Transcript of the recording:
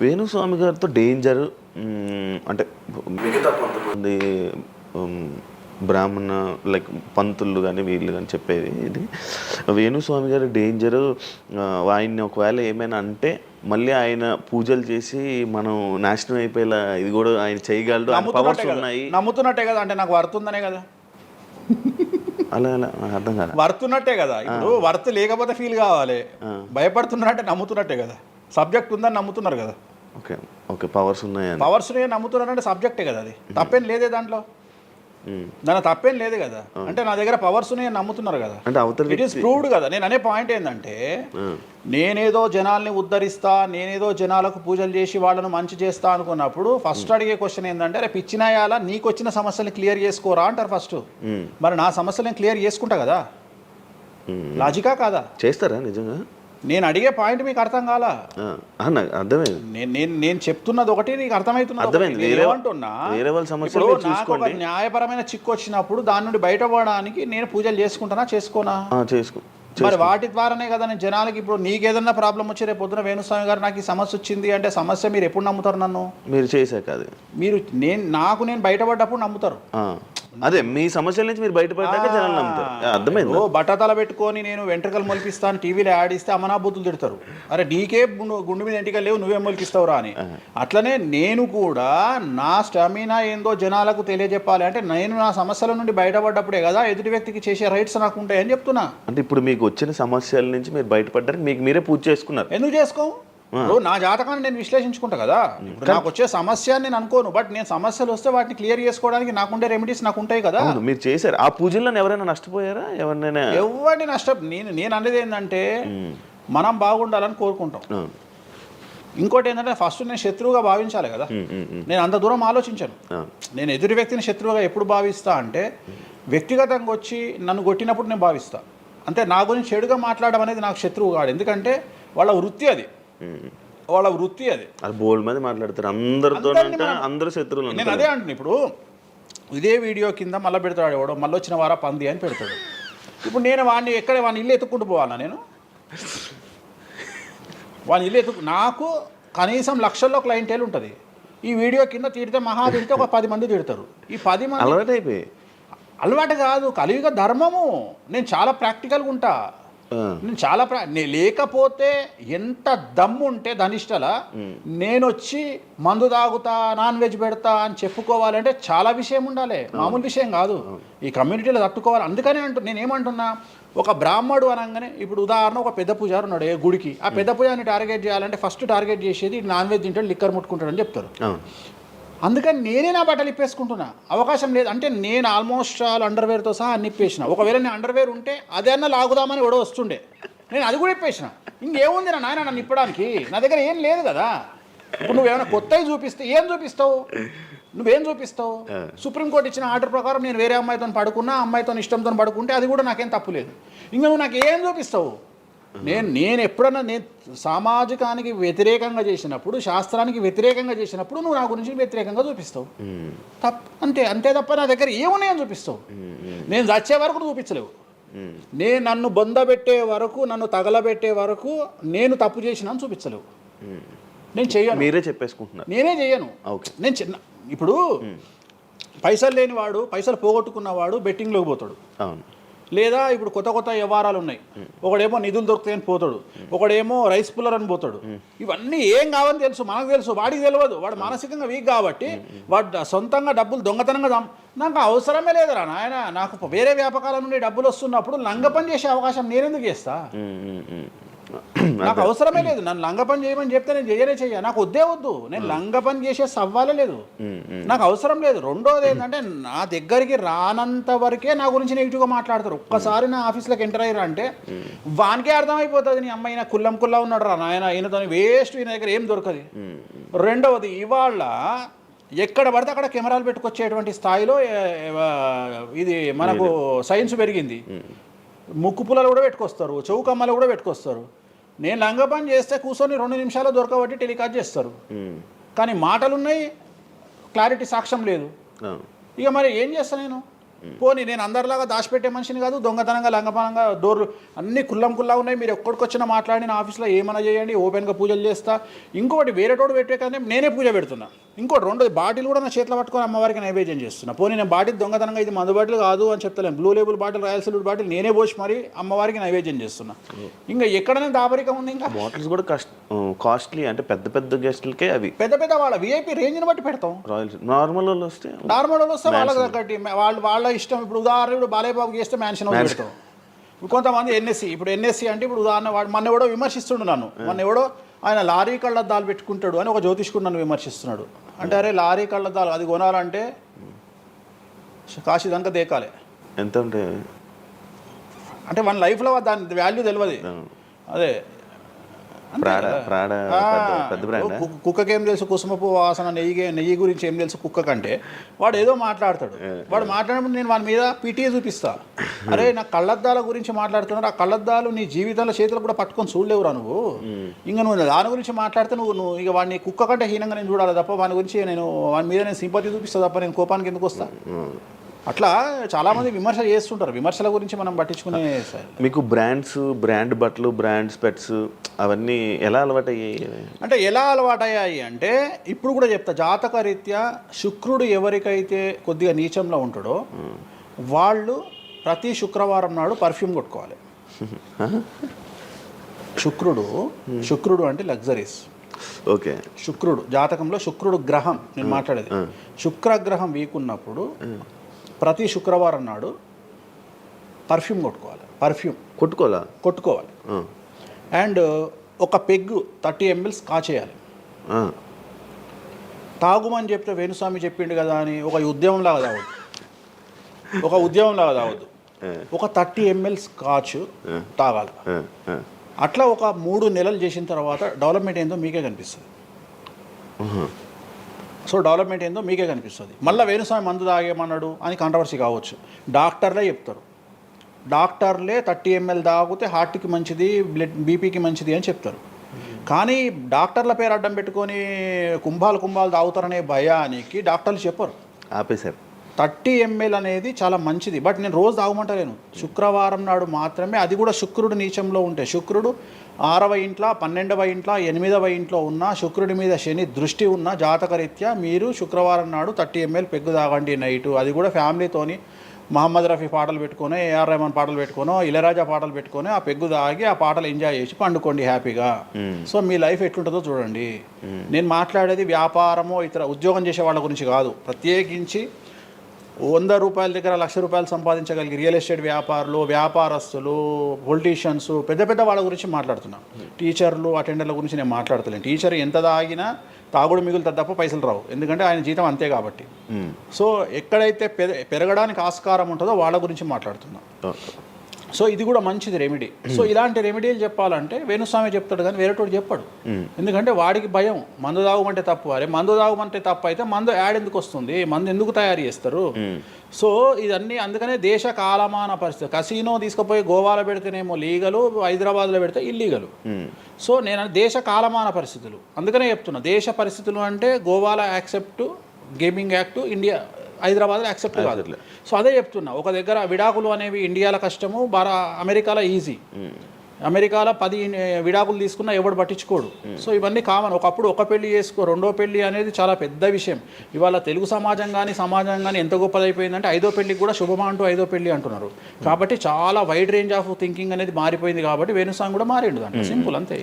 వేణుస్వామి గారితో డేంజర్ అంటే మిగతా కొంతమంది బ్రాహ్మణ లైక్ పంతులు కానీ వీళ్ళు కానీ చెప్పేది ఇది వేణుస్వామి గారి డేంజరు. ఆయన్ని ఒకవేళ ఏమైనా అంటే మళ్ళీ ఆయన పూజలు చేసి మనం నాశనం అయిపోయేలా ఇది కూడా ఆయన చేయగలడు, పవర్స్ ఉన్నాయి. నమ్ముతున్నట్టే కదా, అంటే నాకు వర్తుందనే కదా. అలా అలా అర్థం కాదు, వర్తున్నట్టే కదా. ఇప్పుడు వర్త్ లేకపోతే ఫీల్ కావాలి, భయపడుతున్నారంటే నమ్ముతున్నట్టే కదా. సబ్జెక్ట్ ఉందని నమ్ముతున్నారు కదా. ఓకే ఓకే, పవర్స్ ఉన్నాయి, పవర్స్ నమ్ముతున్నారంటే సబ్జెక్టే కదా. అది తప్పేం లేదే దాంట్లో, దాని తప్పేం లేదు కదా. అంటే నా దగ్గర పవర్స్ నమ్ముతున్నారు కదా, ఇట్ ఈస్ ప్రూవ్డ్ కదా. నేను అనే పాయింట్ ఏంటంటే నేనేదో జనాల్ని ఉద్ధరిస్తా, నేనేదో జనాలకు పూజలు చేసి వాళ్ళను మంచి చేస్తా అనుకున్నప్పుడు ఫస్ట్ అడిగే క్వశ్చన్ ఏంటంటే రేపు ఇచ్చినాయాలా నీకు వచ్చిన సమస్యల్ని క్లియర్ చేసుకోరా అంటారు ఫస్ట్. మరి నా సమస్యలను క్లియర్ చేసుకుంటా కదా, లాజికా కాదా? చేస్తారా నిజంగా? నేను అడిగే పాయింట్ మీకు అర్థం కాలా? అర్థమైంది. నేను చెప్తున్నది ఒకటి, నీకు అర్థమవుతున్నది ఏమంటున్నా. నాకు న్యాయపరమైన చిక్కు వచ్చినప్పుడు దాని నుండి బయటపడడానికి నేను పూజలు చేసుకుంటానా చేసుకోనా? మరి వాటి ద్వారానే కదా నేను జనాలకి. ఇప్పుడు నీకేదన్నా ప్రాబ్లం వచ్చి రేపు పొద్దున వేణుస్వామి గారు నాకు ఈ సమస్య వచ్చింది అంటే సమస్య మీరు ఎప్పుడు నమ్ముతారు? నన్ను మీరు చేశాక అది మీరు నేను బయటపడ్డప్పుడు నమ్ముతారు. అదే మీ సమస్యల నుంచి మీరు బయటపడ్డాక జనాలు నమ్ముతారు. అర్థమైంది. బట్టతల పెట్టుకొని నేను వెంట్రుకలు మొలిపిస్తాను టీవీలో యాడ్ ఇస్తే అమనాబూతులు తిడతారు. అరే నీకే గుండు మీద ఎంటికలు లేవు, నువ్వేం మొలిపిస్తావురా అని. అట్లనే నేను కూడా నా స్టామినా ఏందో జనాలకు తెలియజెప్పాలి అంటే నేను నా సమస్యల నుండి బయటపడ్డప్పుడే కదా ఎదుటి వ్యక్తికి చేసే రైట్స్ నాకు ఉంటాయని చెప్తున్నా. అంటే ఇప్పుడు మీకు వచ్చిన సమస్యల నుంచి మీరు బయటపడ్డానికి మీకు మీరే పూజ చేసుకున్నారు. ఎందుకు చేసుకో? నా జాతకాన్ని నేను విశ్లేషించుకుంటా కదా. ఇప్పుడు నాకు వచ్చే సమస్య నేను అనుకోను, బట్ నేను సమస్యలు వస్తే వాటిని క్లియర్ చేసుకోవడానికి నాకుండే రెమెడీస్ నాకు ఉంటాయి కదా. మీరు చేశారు ఆ పూజల్లో ఎవరైనా నష్టపోయారా? ఎవరినైనా? ఎవరిని నేను అనేది ఏంటంటే మనం బాగుండాలని కోరుకుంటాం. ఇంకోటి ఏంటంటే ఫస్ట్ నేను శత్రువుగా భావించాలి కదా. నేను అంత దూరం ఆలోచించాను. నేను ఎదుటి వ్యక్తిని శత్రువుగా ఎప్పుడు భావిస్తా అంటే వ్యక్తిగతంగా వచ్చి నన్ను కొట్టినప్పుడు నేను భావిస్తా. అంటే నా గురించి చెడుగా మాట్లాడడం అనేది నాకు శత్రువు కాదు. ఎందుకంటే వాళ్ళ వృత్తి అది, వాళ్ళ వృత్తి అది. బోల్డ్ మంది మాట్లాడతారు అందరితో, అందరు శత్రువులు. నేను అదే అంటున్నాను. ఇప్పుడు ఇదే వీడియో కింద మళ్ళీ పెడతాడు ఎవడో, మళ్ళీ వచ్చిన వారా పంది అని పెడతాడు. ఇప్పుడు నేను వాడిని వాడిని ఇల్లు ఎత్తుక్కుంటూ పోవాలా? నేను వాడిని ఇల్లు నాకు కనీసం లక్షల్లో క్లయింటేల్ ఉంటుంది. ఈ వీడియో కింద తిడితే మహా తిడితే ఒక 10 మంది తిడతారు. ఈ 10 మంది అలవాటు అయిపోయి, అలవాటు కాదు, కలియుగ ధర్మము. నేను చాలా ప్రాక్టికల్గా ఉంటా. నేను చాలా లేకపోతే ఎంత దమ్ము ఉంటే ధనిష్టల నేను వచ్చి మందు తాగుతా, నాన్ వెజ్ పెడతా అని చెప్పుకోవాలంటే చాలా విషయం ఉండాలి, మామూలు విషయం కాదు. ఈ కమ్యూనిటీలో తట్టుకోవాలి. అందుకనే నేనేమంటున్నా, ఒక బ్రాహ్మడు అనగానే ఇప్పుడు ఉదాహరణ ఒక పెద్ద పూజారు ఉన్నాడు ఏ గుడికి, ఆ పెద్ద పూజారిని టార్గెట్ చేయాలంటే ఫస్ట్ టార్గెట్ చేసేది నాన్ వెజ్ తింటాడు, లిక్కర్ ముట్టుకుంటాడు అని చెప్తారు. అందుకని నేనే నా బట్టలు ఇప్పేసుకుంటున్నా. అవకాశం లేదు అంటే నేను ఆల్మోస్ట్ ఆల్ అండర్వేర్తో సహా అన్ని ఇప్పేసిన. ఒకవేళ నేను అండర్వేర్ ఉంటే అదే అన్న లాగుదామని ఎవడో వస్తుండే, నేను అది కూడా ఇప్పేసిన. ఇంకేముంది నా నాయన నన్ను ఇప్పడానికి? నా దగ్గర ఏం లేదు కదా. ఇప్పుడు నువ్వేమైనా కొత్తవి చూపిస్తే ఏం చూపిస్తావు? నువ్వేం చూపిస్తావు? సుప్రీంకోర్టు ఇచ్చిన ఆర్డర్ ప్రకారం నేను వేరే అమ్మాయితో పడుకున్నా, అమ్మాయితో ఇష్టంతో పడుకుంటే అది కూడా నాకేం తప్పు లేదు. ఇంకా నువ్వు నాకు ఏం చూపిస్తావు? నేను ఎప్పుడన్నా నేను సామాజికానికి వ్యతిరేకంగా చేసినప్పుడు, శాస్త్రానికి వ్యతిరేకంగా చేసినప్పుడు నువ్వు నా గురించి వ్యతిరేకంగా చూపిస్తావు. అంతే తప్ప నా దగ్గర ఏమున్నాయని చూపిస్తావు? నేను చచ్చే వరకు చూపించలేవు. నేను నన్ను బొందబెట్టే వరకు, నన్ను తగలబెట్టే వరకు నేను తప్పు చేసినా చూపించలేవు. నేను చెయ్యను. మీరే చెప్పేసుకుంటున్నా. నేనే చెయ్యను. నేను ఇప్పుడు పైసలు లేనివాడు, పైసలు పోగొట్టుకున్నవాడు బెట్టింగ్లోకి పోతాడు. లేదా ఇప్పుడు కొత్త వ్యవహారాలు ఉన్నాయి. ఒకడేమో నిధులు దొరుకుతాయని పోతాడు, ఒకడేమో రైస్ పుల్లర్ అని పోతాడు. ఇవన్నీ ఏం కావని తెలుసు, మనకు తెలుసు, వాడికి తెలియదు. వాడు మానసికంగా వీక్ కాబట్టి వాడు సొంతంగా డబ్బులు దొంగతనంగా నాకు అవసరమే లేదురా నాయన. నాకు వేరే వ్యాపకాల నుండి డబ్బులు వస్తున్నప్పుడు లంగ పని చేసే అవకాశం నేనెందుకు చేస్తా? నాకు అవసరమే లేదు. నన్ను లంగ పని చేయమని చెప్తే నేను చెయ్య. నాకు వద్దు. నేను లంగ పని చేసే సవ్వాలే లేదు, నాకు అవసరం లేదు. రెండోది ఏంటంటే నా దగ్గరికి రానంత వరకే నా గురించి నెగిటివ్గా మాట్లాడతారు. ఒక్కసారి నా ఆఫీస్లోకి ఎంటర్ అయ్యారు అంటే వానికే అర్థమైపోతుంది, నీ అమ్మాయి నా కుల్లం ఉన్నాడు రా నాయన, ఈయనతో వేస్ట్, ఈయన దగ్గర ఏం దొరకదు. రెండవది, ఇవాళ ఎక్కడ పడితే అక్కడ కెమెరాలు పెట్టుకొచ్చేటువంటి స్థాయిలో ఇది మనకు సైన్స్ పెరిగింది. ముక్కు పుల్లలు కూడా పెట్టుకొస్తారు, చెవు కమ్మలు కూడా పెట్టుకొస్తారు. నేను లంగ పని చేస్తే కూర్చొని 2 నిమిషాలు దొరకబట్టి టెలికాస్ట్ చేస్తారు. కానీ మాటలు ఉన్నాయి, క్లారిటీ సాక్ష్యం లేదు. ఇక మరి ఏం చేస్తా నేను? పోనీ నేను అందరిలాగా దాచిపెట్టే మనిషిని కాదు, దొంగతనంగా లంగపానంగా డోర్లు అన్నీ కుల్లా ఉన్నాయి. మీరు ఎక్కడికొచ్చినా మాట్లాడి నా ఆఫీస్లో ఏమైనా చేయండి, ఓపెన్గా పూజలు చేస్తా. ఇంకొకటి వేరేటోడు పెట్టే కానీ నేనే పూజ పెడుతున్నా. ఇంకోటి 2 బాటిల్ కూడా నా చేతిలో పట్టుకొని అమ్మవారికి నైవేద్యం చేస్తున్నా. పోనీ నేను బాటిల్ దొంగతనంగా ఇది మందు బాటిల్ కాదు అని చెప్తలేను. Blue label bottle, royal salute bottle నేనే పోసి మరి అమ్మవారికి నైవేద్యం చేస్తున్నా. ఇంకా ఎక్కడనే దాపరికం ఉంది. ఇంకా బాటిల్స్ కూడా కాస్ట్లీ, అంటే పెద్ద పెద్ద గెస్టులకే అవి పెద్ద వాళ్ళ విఐపి రేంజ్ని బట్టి పెడతాం. రాయల్స్ నార్మల్ వాళ్ళు వస్తే వాళ్ళకి తగ్గట్టి వాళ్ళ ఇష్టం. ఇప్పుడు ఉదాహరణ ఇప్పుడు బాలయ్య బాబుకి చేస్తే మ్యాన్షన్ హౌస్ పెడతాం. కొంతమంది ఎన్ఎస్సి అంటే ఇప్పుడు ఉదాహరణ వాడు మొన్న ఎవడో విమర్శిస్తుండు నన్ను. మొన్న ఎవడో ఆయన లారీ కళ్ళద్దాలు పెట్టుకుంటాడు అని ఒక జ్యోతిష్కుడు నన్ను విమర్శిస్తున్నాడు. అంటే అరే లారీ కళ్ళద్దాలు అది కొనాలంటే కాశీ దాకా దేకాలి. ఎంత ఉంటాయి అంటే మన లైఫ్లో దాని వాల్యూ తెలియదు. అదే కుక్కకి ఏం తెలుసు కుసుమపు వాసన, నెయ్యి గురించి ఏం తెలుసు కుక్క కంటే. వాడు ఏదో మాట్లాడతాడు. వాడు మాట్లాడినప్పుడు నేను వాడి మీద పీటీఏ చూపిస్తా. అరే నా కళ్ళద్దాల గురించి మాట్లాడుతున్నాడు, ఆ కళ్ళద్దాలు నీ జీవితంలో చేతులు కూడా పట్టుకొని చూడలేవురా నువ్వు. ఇంకా నువ్వు దాని గురించి మాట్లాడితే నువ్వు ఇక వాడిని కుక్క కంటే హీనంగా నేను చూడాలి తప్ప వాని గురించి వాని మీద నేను సింపతి చూపిస్తా తప్ప నేను కోపానికి ఎందుకు వస్తా. అట్లా చాలామంది విమర్శ చేస్తుంటారు. విమర్శల గురించి మనం పట్టించుకునే. మీకు బ్రాండ్ బట్టలు, బ్రాండ్ స్పెట్స్ అవన్నీ ఎలా అలవాటయ్యాయి? అంటే ఎలా అలవాటయ్యాయి అంటే ఇప్పుడు కూడా చెప్తా. జాతక రీత్యా శుక్రుడు ఎవరికైతే కొద్దిగా నీచంలో ఉంటాడో వాళ్ళు ప్రతి శుక్రవారం నాడు పర్ఫ్యూమ్ కొట్టుకోవాలి. శుక్రుడు అంటే లగ్జరీస్. ఓకే. శుక్రుడు జాతకంలో శుక్రుడు గ్రహం నేను మాట్లాడేది. శుక్రగ్రహం వీక్ ఉన్నప్పుడు ప్రతి శుక్రవారం నాడు పర్ఫ్యూమ్ కొట్టుకోవాలి. అండ్ ఒక పెగ్గు 30 ml కాచేయాలి. తాగుమని చెప్తే వేణుస్వామి చెప్పిండు కదా అని ఒక ఉద్యమంలాగా తాగొద్దు. ఒక 30 ml స్కాచ్ తాగాలి. అట్లా ఒక 3 నెలలు చేసిన తర్వాత డెవలప్మెంట్ ఏందో మీకే కనిపిస్తుంది. మళ్ళీ వేణుస్వామి మందు తాగేమన్నాడు అని కాంట్రవర్సీ కావచ్చు. డాక్టర్లే చెప్తారు. 30 ml తాగితే హార్ట్కి మంచిది, బీపీకి మంచిది అని చెప్తారు. కానీ డాక్టర్ల పేరు అడ్డం పెట్టుకొని కుంభాలు తాగుతారనే భయానికి డాక్టర్లు చెప్పరు, ఆపేశారు. 30 ml అనేది చాలా మంచిది. బట్ నేను రోజు తాగమంటలేను. శుక్రవారం నాడు మాత్రమే. అది కూడా శుక్రుడు నీచంలో ఉంటే, శుక్రుడు 6వ ఇంట్లో, 12వ ఇంట్లో, 8వ ఇంట్లో ఉన్న శుక్రుడి మీద శని దృష్టి ఉన్న జాతకరీత్యా మీరు శుక్రవారం నాడు 30 ml పెగ్గు తాగండి నైటు. అది కూడా ఫ్యామిలీతోని మహమ్మద్ రఫీ పాటలు పెట్టుకొని, ఏఆర్ రెహమాన్ పాటలు పెట్టుకొని, ఇళయరాజా పాటలు పెట్టుకొని ఆ పెగ్గు తాగి ఆ పాటలు ఎంజాయ్ చేసి పండుకోండి హ్యాపీగా. సో మీ లైఫ్ ఎట్లుంటుందో చూడండి. నేను మాట్లాడేది వ్యాపారమో ఇతర ఉద్యోగం చేసే వాళ్ళ గురించి కాదు. ప్రత్యేకించి 100 రూపాయల దగ్గర 1,00,000 రూపాయలు సంపాదించగలిగి రియల్ ఎస్టేట్ వ్యాపారులు, వ్యాపారస్తులు, పొలిటీషియన్స్, పెద్ద వాళ్ళ గురించి మాట్లాడుతున్నాను. టీచర్లు, అటెండర్ల గురించి నేను మాట్లాడతలేను. టీచర్ ఎంత తాగినా తాగుడు మిగులుతుంది తప్ప పైసలు రావు. ఎందుకంటే ఆయన జీతం అంతే కాబట్టి. సో ఎక్కడైతే పెరగడానికి ఆస్కారం ఉంటుందో వాళ్ళ గురించి మాట్లాడుతున్నాను. సో ఇది కూడా మంచిది రెమెడీ. సో ఇలాంటి రెమెడీలు చెప్పాలంటే వేణుస్వామి చెప్తాడు కానీ వేరేటోడు చెప్పాడు. ఎందుకంటే వాడికి భయం, మందు తాగమంటే తప్పు. అరే మందు తాగమంటే తప్పు అయితే మందు యాడ్ ఎందుకు వస్తుంది, మందు ఎందుకు తయారు చేస్తారు? సో ఇదన్నీ అందుకనే దేశ కాలమాన పరిస్థితి. కసినో తీసుకుపోయి గోవాలో పెడితేనేమో లీగలు, హైదరాబాద్లో పెడితే ఇల్లీగలు. సో నేను దేశ కాలమాన పరిస్థితులు అందుకనే చెప్తున్నా. దేశ పరిస్థితులు అంటే గోవాలో యాక్సెప్ట్, గేమింగ్ యాక్ట్, ఇండియా హైదరాబాద్లో యాక్సెప్ట్ కాదు. సో అదే చెప్తున్నా. ఒక దగ్గర విడాకులు అనేవి ఇండియాలో కష్టము, అమెరికాలో ఈజీ. అమెరికాలో 10 విడాకులు తీసుకున్నా ఎవడు పట్టించుకోడు. సో ఇవన్నీ కామన్. ఒకప్పుడు ఒక పెళ్లి చేసుకో, 2వ పెళ్లి అనేది చాలా పెద్ద విషయం. ఇవాళ తెలుగు సమాజం కానీ ఎంత గొప్పదైపోయిందంటే 5వ పెళ్లికి కూడా శుభమా అంటూ 5వ పెళ్లి అంటున్నారు. కాబట్టి చాలా వైడ్ రేంజ్ ఆఫ్ థింకింగ్ అనేది మారిపోయింది. కాబట్టి వేణుస్వామి కూడా మారిండు దాంట్లో. సింపుల్ అంతే.